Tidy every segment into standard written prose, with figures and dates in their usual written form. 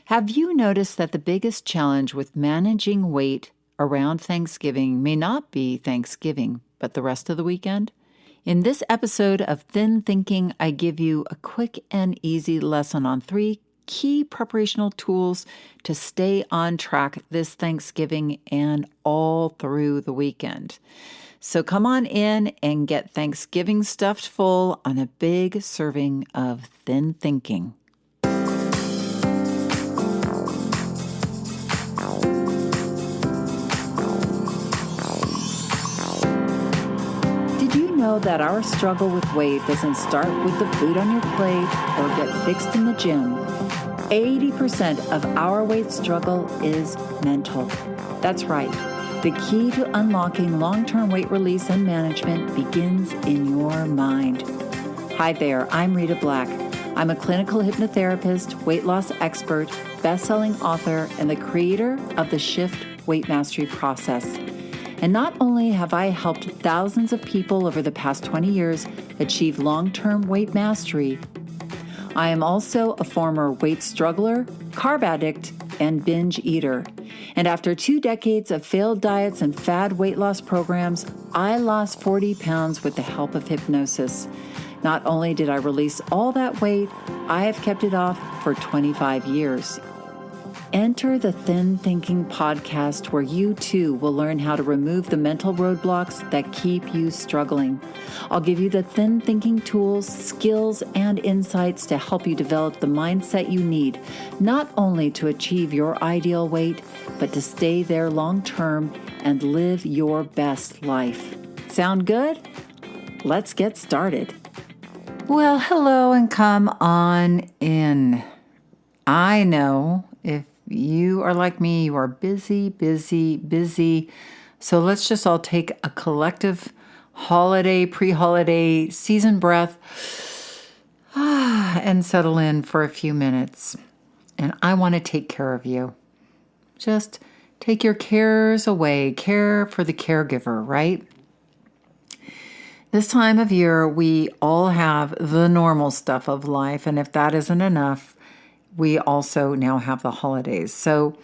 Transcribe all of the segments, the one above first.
Have you noticed that the biggest challenge with managing weight around Thanksgiving may not be Thanksgiving, but the rest of the weekend? In this episode of Thin Thinking, I give you a quick and easy lesson on 3 key preparational tools to stay on track this Thanksgiving and all through the weekend. So come on in and get Thanksgiving stuffed full on a big serving of Thin Thinking. Did you know that our struggle with weight doesn't start with the food on your plate or get fixed in the gym? 80% of our weight struggle is mental. That's right. The key to unlocking long-term weight release and management begins in your mind. Hi there, I'm Rita Black. I'm a clinical hypnotherapist, weight loss expert, best-selling author, and the creator of the Shift Weight Mastery process. And not only have I helped thousands of people over the past 20 years achieve long-term weight mastery, I am also a former weight struggler, carb addict, and binge eater. And after 2 decades of failed diets and fad weight loss programs, I lost 40 pounds with the help of hypnosis. Not only did I release all that weight, I have kept it off for 25 years. Enter the Thin Thinking podcast, where you too will learn how to remove the mental roadblocks that keep you struggling. I'll give you the Thin Thinking tools, skills, and insights to help you develop the mindset you need, not only to achieve your ideal weight, but to stay there long term and live your best life. Sound good? Let's get started. Well, hello and come on in. I know if you are like me, you are busy. So let's just all take a collective pre-holiday season breath and settle in for a few minutes. And I want to take care of you. Just take your cares away. Care for the caregiver, right? This time of year, we all have the normal stuff of life. And if that isn't enough, we also now have the holidays. So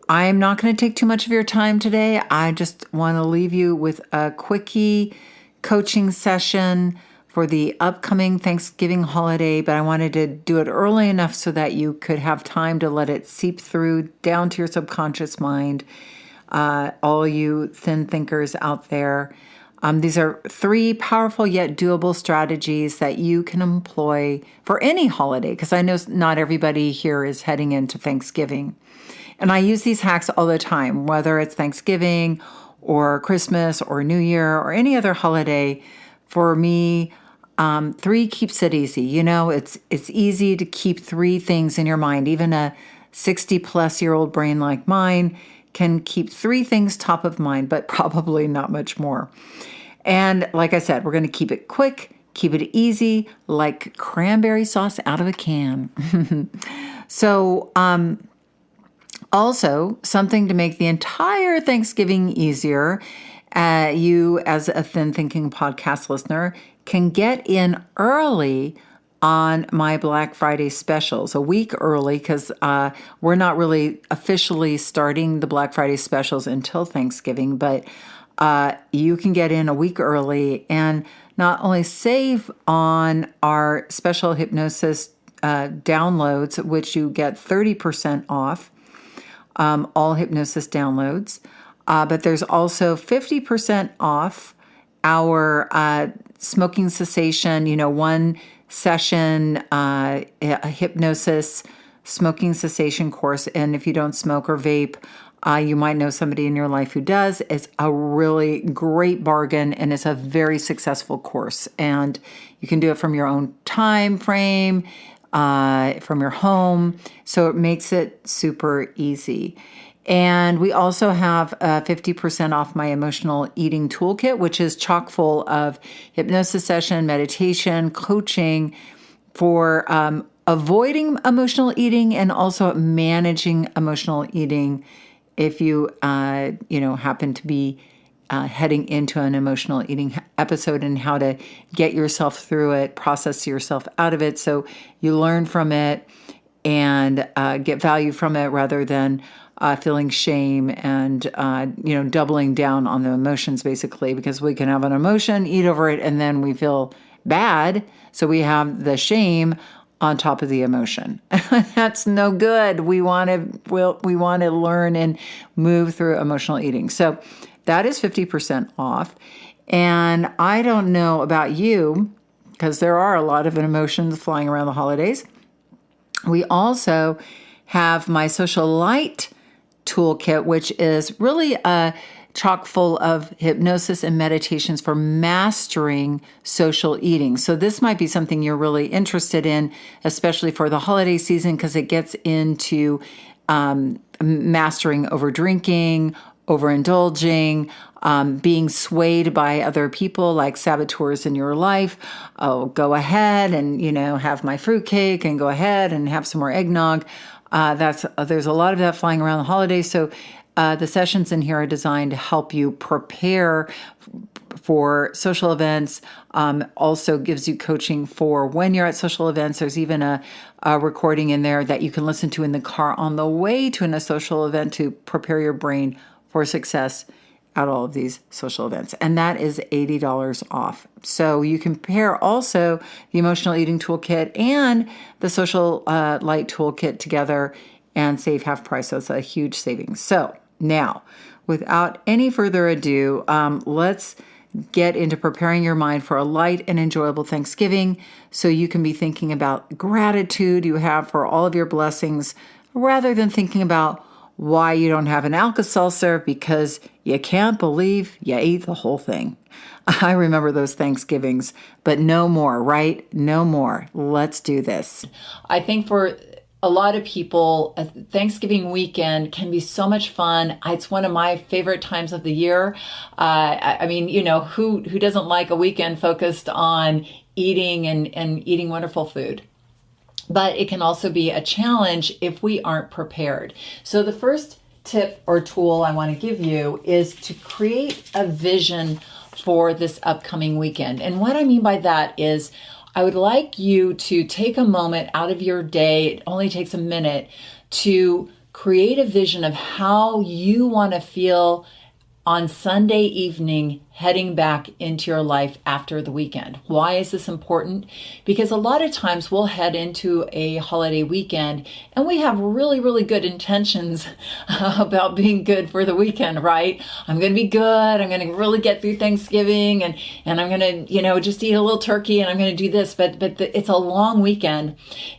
I'm not going to take too much of your time today. I just want to leave you with a quickie coaching session for the upcoming Thanksgiving holiday, but I wanted to do it early enough so that you could have time to let it seep through down to your subconscious mind. All you thin thinkers out there. These are 3 powerful yet doable strategies that you can employ for any holiday, because I know not everybody here is heading into Thanksgiving. And I use these hacks all the time, whether it's Thanksgiving or Christmas or New Year or any other holiday. For me, 3 keeps it easy. You know, it's easy to keep 3 things in your mind. Even a 60-plus-year-old brain like mine can keep 3 things top of mind, but probably not much more. And like I said, we're going to keep it quick, keep it easy, like cranberry sauce out of a can. So, also something to make the entire Thanksgiving easier. You, as a Thin Thinking podcast listener, can get in early on my Black Friday specials, a week early, because we're not really officially starting the Black Friday specials until Thanksgiving, but you can get in a week early and not only save on our special hypnosis downloads, which you get 30% off, all hypnosis downloads, but there's also 50% off our smoking cessation, 1 session, a hypnosis smoking cessation course. And if you don't smoke or vape, you might know somebody in your life who does. It's a really great bargain, and it's a very successful course. And you can do it from your own time frame, from your home. So it makes it super easy. And we also have 50% off my emotional eating toolkit, which is chock full of hypnosis session, meditation, coaching for avoiding emotional eating and also managing emotional eating if you, happen to be heading into an emotional eating episode, and how to get yourself through it, process yourself out of it so you learn from it and get value from it rather than feeling shame and, doubling down on the emotions, basically, because we can have an emotion, eat over it, and then we feel bad. So we have the shame on top of the emotion. That's no good. We want to learn and move through emotional eating. So that is 50% off. And I don't know about you, because there are a lot of emotions flying around the holidays. We also have my Social Light toolkit, which is really a chock full of hypnosis and meditations for mastering social eating. So this might be something you're really interested in, especially for the holiday season, because it gets into mastering over drinking, overindulging, being swayed by other people like saboteurs in your life. Oh, go ahead and, have my fruitcake and go ahead and have some more eggnog. There's a lot of that flying around the holidays. So the sessions in here are designed to help you prepare for social events. Also gives you coaching for when you're at social events. There's even a recording in there that you can listen to in the car on the way to a social event to prepare your brain for success at all of these social events. And that is $80 off. So you can pair also the Emotional Eating Toolkit and the Social Light Toolkit together and save half price. So it's a huge savings. So now, without any further ado, let's get into preparing your mind for a light and enjoyable Thanksgiving so you can be thinking about gratitude you have for all of your blessings rather than thinking about why you don't have an Alka-Seltzer because you can't believe you ate the whole thing. I remember those Thanksgivings, but no more, right? No more. Let's do this. I think for a lot of people, a Thanksgiving weekend can be so much fun. It's one of my favorite times of the year. Who doesn't like a weekend focused on eating and eating wonderful food? But it can also be a challenge if we aren't prepared. So the first tip or tool I want to give you is to create a vision for this upcoming weekend. And what I mean by that is I would like you to take a moment out of your day, it only takes a minute, to create a vision of how you want to feel on Sunday evening heading back into your life after the weekend. Why is this important? Because a lot of times we'll head into a holiday weekend and we have really, really good intentions about being good for the weekend, right? I'm going to be good. I'm going to really get through Thanksgiving and I'm going to, just eat a little turkey and I'm going to do this. But it's a long weekend.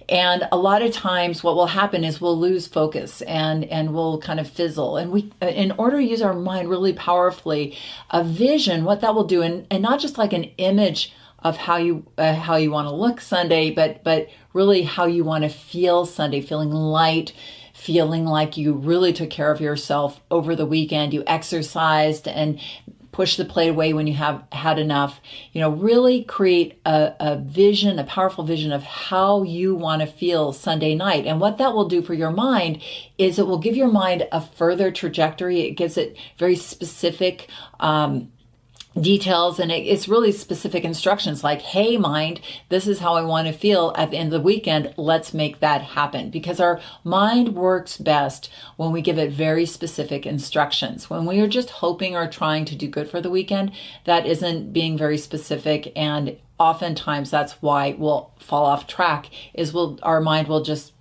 And a lot of times what will happen is we'll lose focus and we'll kind of fizzle. And we, in order to use our mind really powerfully, a vision, what that will do, and not just like an image of how you want to look Sunday, but really how you want to feel Sunday, feeling light, feeling like you really took care of yourself over the weekend, you exercised and push the plate away when you have had enough. Really create a vision, a powerful vision of how you want to feel Sunday night. And what that will do for your mind is it will give your mind a further trajectory. It gives it very specific details, and it's really specific instructions like, hey mind, this is how I want to feel at the end of the weekend. Let's make that happen, because our mind works best when we give it very specific instructions. When we are just hoping or trying to do good for the weekend, that isn't being very specific, and oftentimes that's why we'll fall off track, is our mind will just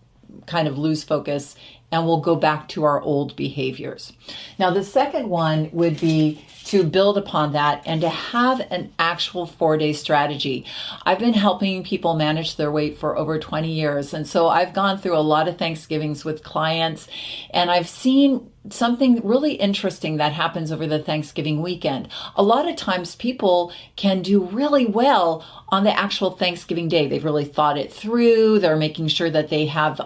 kind of lose focus and we'll go back to our old behaviors. Now, the second one would be to build upon that and to have an actual 4-day strategy. I've been helping people manage their weight for over 20 years. And so I've gone through a lot of Thanksgivings with clients, and I've seen something really interesting that happens over the Thanksgiving weekend. A lot of times people can do really well on the actual Thanksgiving day. They've really thought it through. They're making sure that they have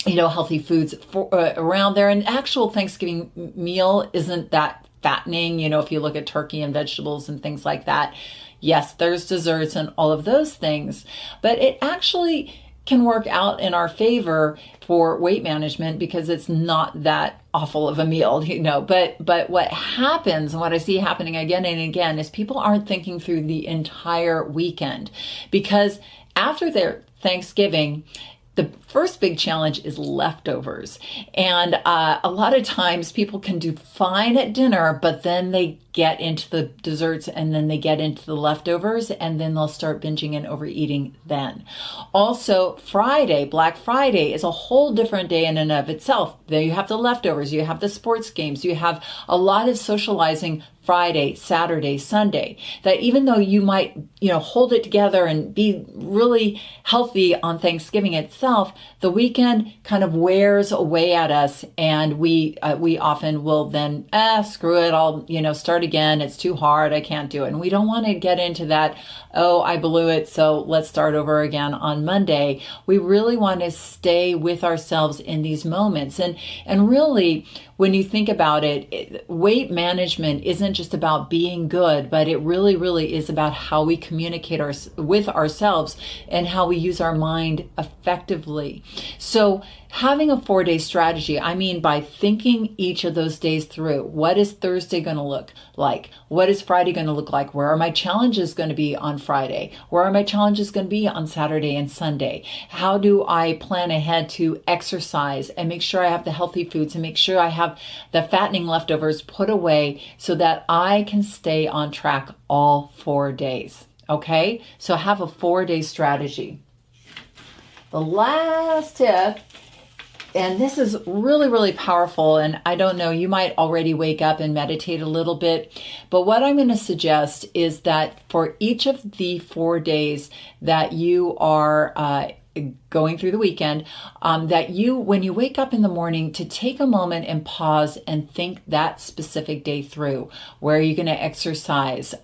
healthy foods around there. An actual Thanksgiving meal isn't that fattening, if you look at turkey and vegetables and things like that. Yes, there's desserts and all of those things, but it actually can work out in our favor for weight management because it's not that awful of a meal, but what happens and what I see happening again and again is people aren't thinking through the entire weekend, because after their Thanksgiving, The first big challenge is leftovers. And a lot of times people can do fine at dinner, but then they get into the desserts and then they get into the leftovers and then they'll start binging and overeating then. Also, Friday, Black Friday, is a whole different day in and of itself. There you have the leftovers, you have the sports games, you have a lot of socializing Friday, Saturday, Sunday, that even though you might, hold it together and be really healthy on Thanksgiving itself, the weekend kind of wears away at us, and we often will then, screw it, I'll, start again. It's too hard. I can't do it. And we don't want to get into that, oh, I blew it, so let's start over again on Monday. We really want to stay with ourselves in these moments. And really, when you think about it, weight management isn't just about being good, but it really, really is about how we communicate with ourselves and how we use our mind effectively. So having a 4-day strategy, I mean by thinking each of those days through. What is Thursday going to look like? What is Friday going to look like? Where are my challenges going to be on Friday? Where are my challenges going to be on Saturday and Sunday? How do I plan ahead to exercise and make sure I have the healthy foods and make sure I have the fattening leftovers put away so that I can stay on track all 4 days? Okay, so have a 4-day strategy. The last tip, and this is really, really powerful, and I don't know, you might already wake up and meditate a little bit, but what I'm going to suggest is that for each of the 4 days that you are going through the weekend, that you, when you wake up in the morning, to take a moment and pause and think that specific day through. Where are you going to exercise?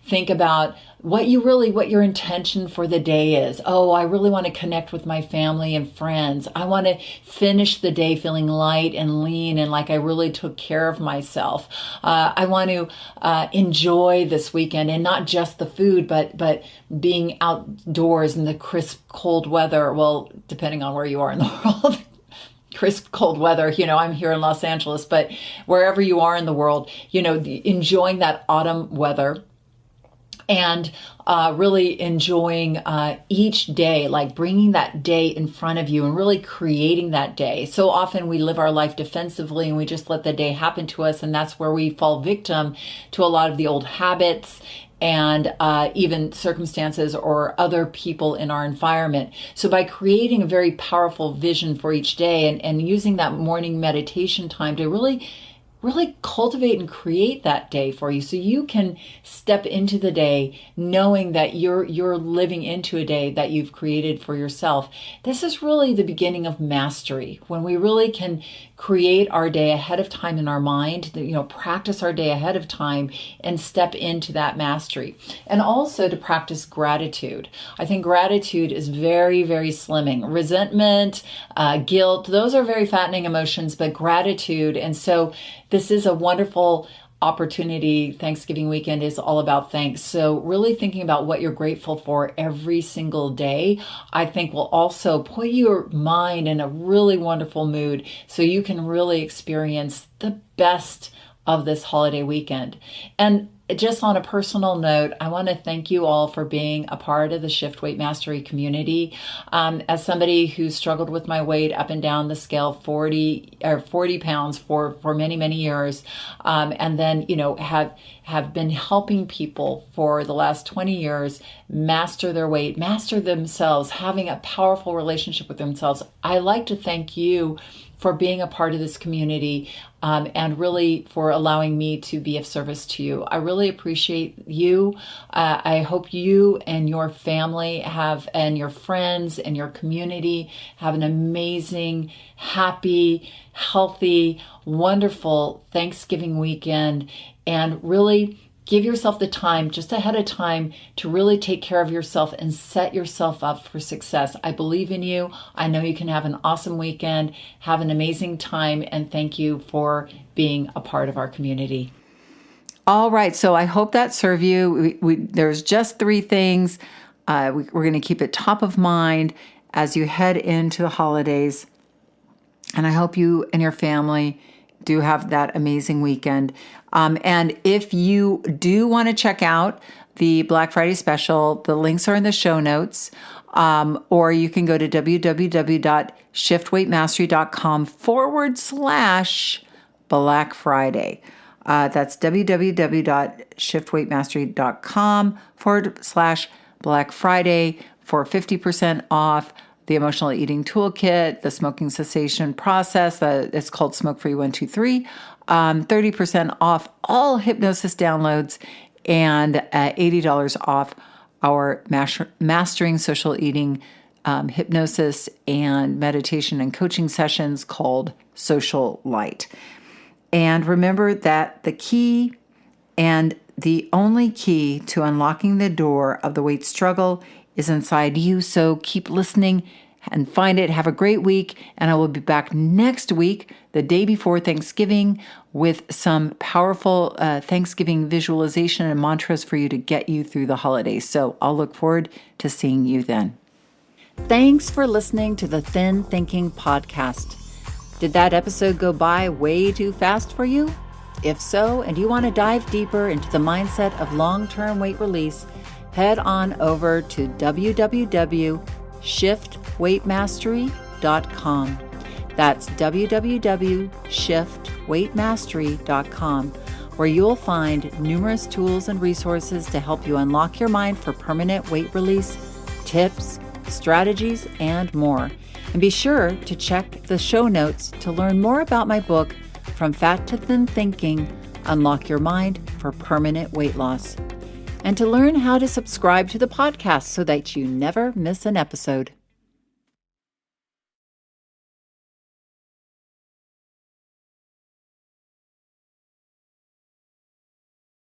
Think about what your intention for the day is. Oh, I really want to connect with my family and friends. I want to finish the day feeling light and lean and like I really took care of myself. I want to enjoy this weekend, and not just the food, but being outdoors in the crisp, cold weather. Well, depending on where you are in the world. Crisp, cold weather. I'm here in Los Angeles, but wherever you are in the world, enjoying that autumn weather. And really enjoying each day, like bringing that day in front of you and really creating that day. So often we live our life defensively and we just let the day happen to us. And that's where we fall victim to a lot of the old habits and even circumstances or other people in our environment. So by creating a very powerful vision for each day and using that morning meditation time to really cultivate and create that day for you, so you can step into the day knowing that you're living into a day that you've created for yourself. This is really the beginning of mastery, when we really can create our day ahead of time in our mind, practice our day ahead of time and step into that mastery. And also to practice gratitude. I think gratitude is very, very slimming. Resentment, guilt, those are very fattening emotions, but gratitude. And so this is a wonderful opportunity. Thanksgiving weekend is all about thanks. So really thinking about what you're grateful for every single day, I think will also put your mind in a really wonderful mood so you can really experience the best of this holiday weekend. And just on a personal note, I want to thank you all for being a part of the Shift Weight Mastery community. As somebody who struggled with my weight up and down the scale 40 pounds for many, many years, and then, have been helping people for the last 20 years master their weight, master themselves, having a powerful relationship with themselves. I like to thank you for being a part of this community, and really for allowing me to be of service to you. I really appreciate you. I hope you and your family and your friends and your community have an amazing, happy, healthy, wonderful Thanksgiving weekend, and really give yourself the time just ahead of time to really take care of yourself and set yourself up for success. I believe in you. I know you can have an awesome weekend, have an amazing time, and thank you for being a part of our community. All right, so I hope that served you. There's just 3 things. We're going to keep it top of mind as you head into the holidays. And I hope you and your family do have that amazing weekend. And if you do want to check out the Black Friday special. The links are in the show notes. Or you can go to www.shiftweightmastery.com/Black Friday. That's www.shiftweightmastery.com/Black Friday for 50% off the Emotional Eating Toolkit, the smoking cessation process. It's called Smoke Free 123. 30% off all hypnosis downloads, and $80 off our Mastering Social Eating hypnosis and meditation and coaching sessions called Social Light. And remember that the key and the only key to unlocking the door of the weight struggle is inside you. So keep listening and find it. Have a great week. And I will be back next week, the day before Thanksgiving, with some powerful Thanksgiving visualization and mantras for you to get you through the holidays. So I'll look forward to seeing you then. Thanks for listening to the Thin Thinking Podcast. Did that episode go by way too fast for you? If so, and you want to dive deeper into the mindset of long-term weight release, head on over to www.shiftweightmastery.com. That's www.shiftweightmastery.com, where you'll find numerous tools and resources to help you unlock your mind for permanent weight release, tips, strategies, and more. And be sure to check the show notes to learn more about my book, From Fat to Thin Thinking, Unlock Your Mind for Permanent Weight Loss, and to learn how to subscribe to the podcast so that you never miss an episode.